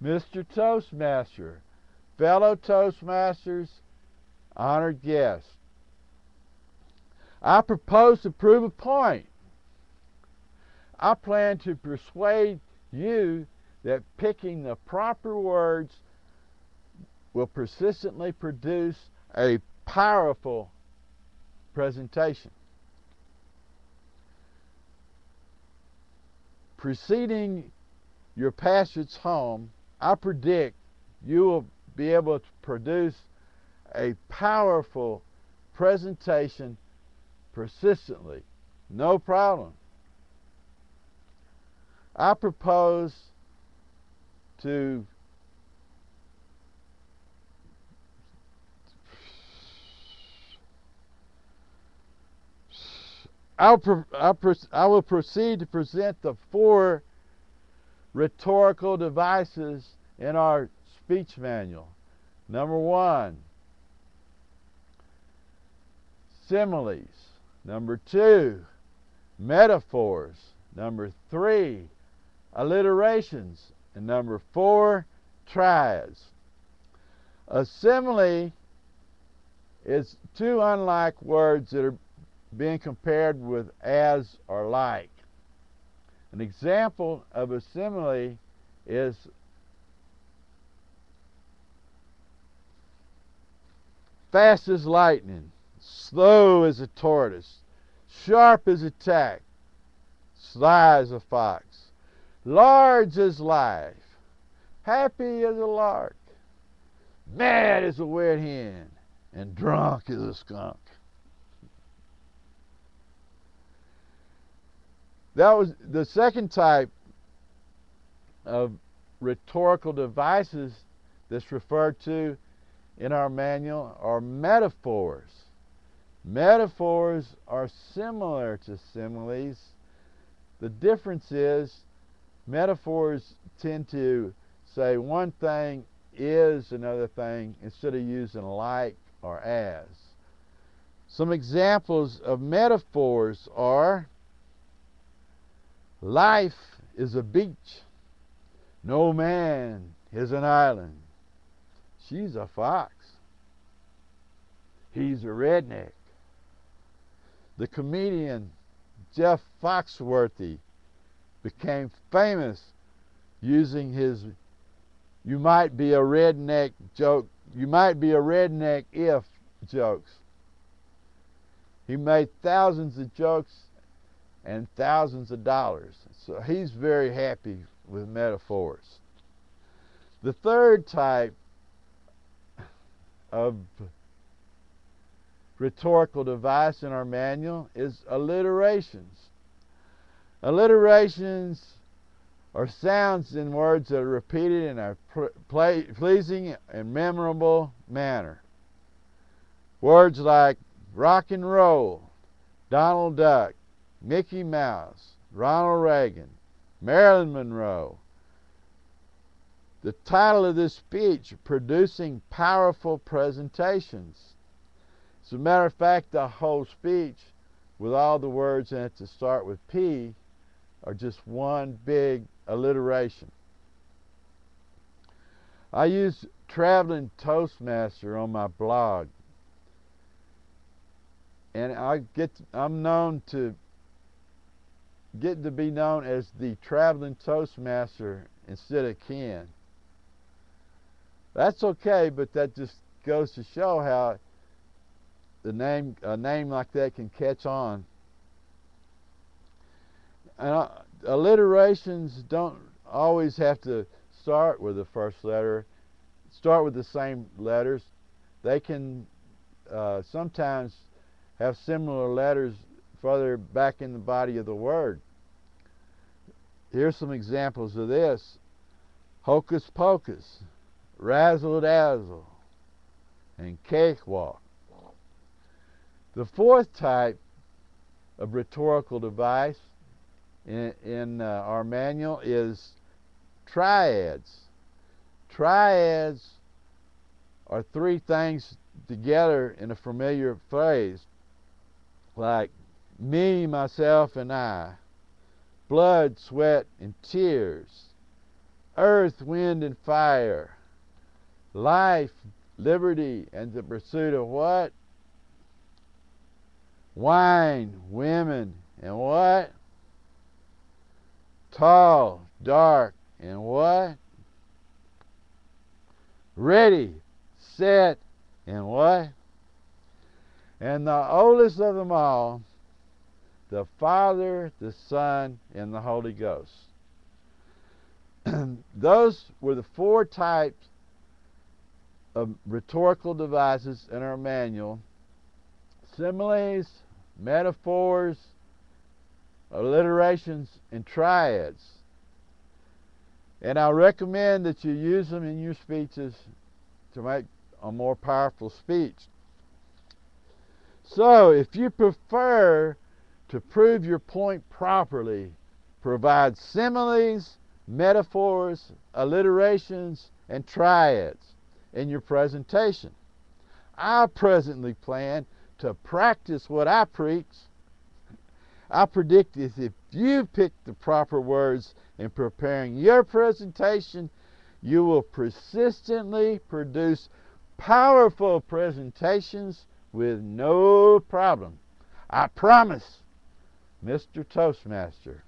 Mr. Toastmaster, fellow Toastmasters, honored guests, I propose to prove a point. I plan to persuade you that picking the proper words will persistently produce a powerful presentation. Preceding your passage home, I predict you will be able to produce a powerful presentation persistently. No problem. I propose to I will proceed to present the 4 rhetorical devices in our speech manual. Number 1, similes. Number 2, metaphors. Number 3, alliterations. And number 4, triads. A simile is 2 unlike words that are being compared with as or like. An example of a simile is fast as lightning, slow as a tortoise, sharp as a tack, sly as a fox, large as life, happy as a lark, mad as a wet hen, and drunk as a skunk. That was the second type of rhetorical devices that's referred to in our manual are metaphors. Metaphors are similar to similes. The difference is metaphors tend to say one thing is another thing instead of using like or as. Some examples of metaphors are: life is a beach. No man is an island. She's a fox. He's a redneck. The comedian Jeff Foxworthy became famous using his "you might be a redneck" joke. You might be a redneck if jokes. He made thousands of jokes and thousands of dollars. So he's very happy with metaphors. The third type of rhetorical device in our manual is alliterations. Alliterations are sounds in words that are repeated in a pleasing and memorable manner. Words like rock and roll, Donald Duck, Mickey Mouse, Ronald Reagan, Marilyn Monroe. The title of this speech, Producing Powerful Presentations. As a matter of fact, the whole speech, with all the words in it to start with P, are just one big alliteration. I use Traveling Toastmaster on my blog, and I'm known to get to be known as the Traveling Toastmaster instead of Ken. That's okay, but that just goes to show how a name like that can catch on. And alliterations don't always have to start with the first letter, start with the same letters. They can sometimes have similar letters further back in the body of the word. Here's some examples of this: hocus pocus, razzle dazzle, and cakewalk. The fourth type of rhetorical device in our manual is triads. Triads are 3 things together in a familiar phrase, like me, myself, and I, blood, sweat, and tears, earth, wind, and fire, life, liberty, and the pursuit of what? Wine, women, and what? Tall, dark, and what? Ready, set, and what? And the oldest of them all, the Father, the Son, and the Holy Ghost. Those were the 4 types of rhetorical devices in our manual: similes, metaphors, alliterations, and triads. And I recommend that you use them in your speeches to make a more powerful speech. So, if you prefer to prove your point properly, provide similes, metaphors, alliterations, and triads in your presentation. I presently plan to practice what I preach. I predict that if you pick the proper words in preparing your presentation, you will persistently produce powerful presentations with no problem. I promise, Mr. Toastmaster.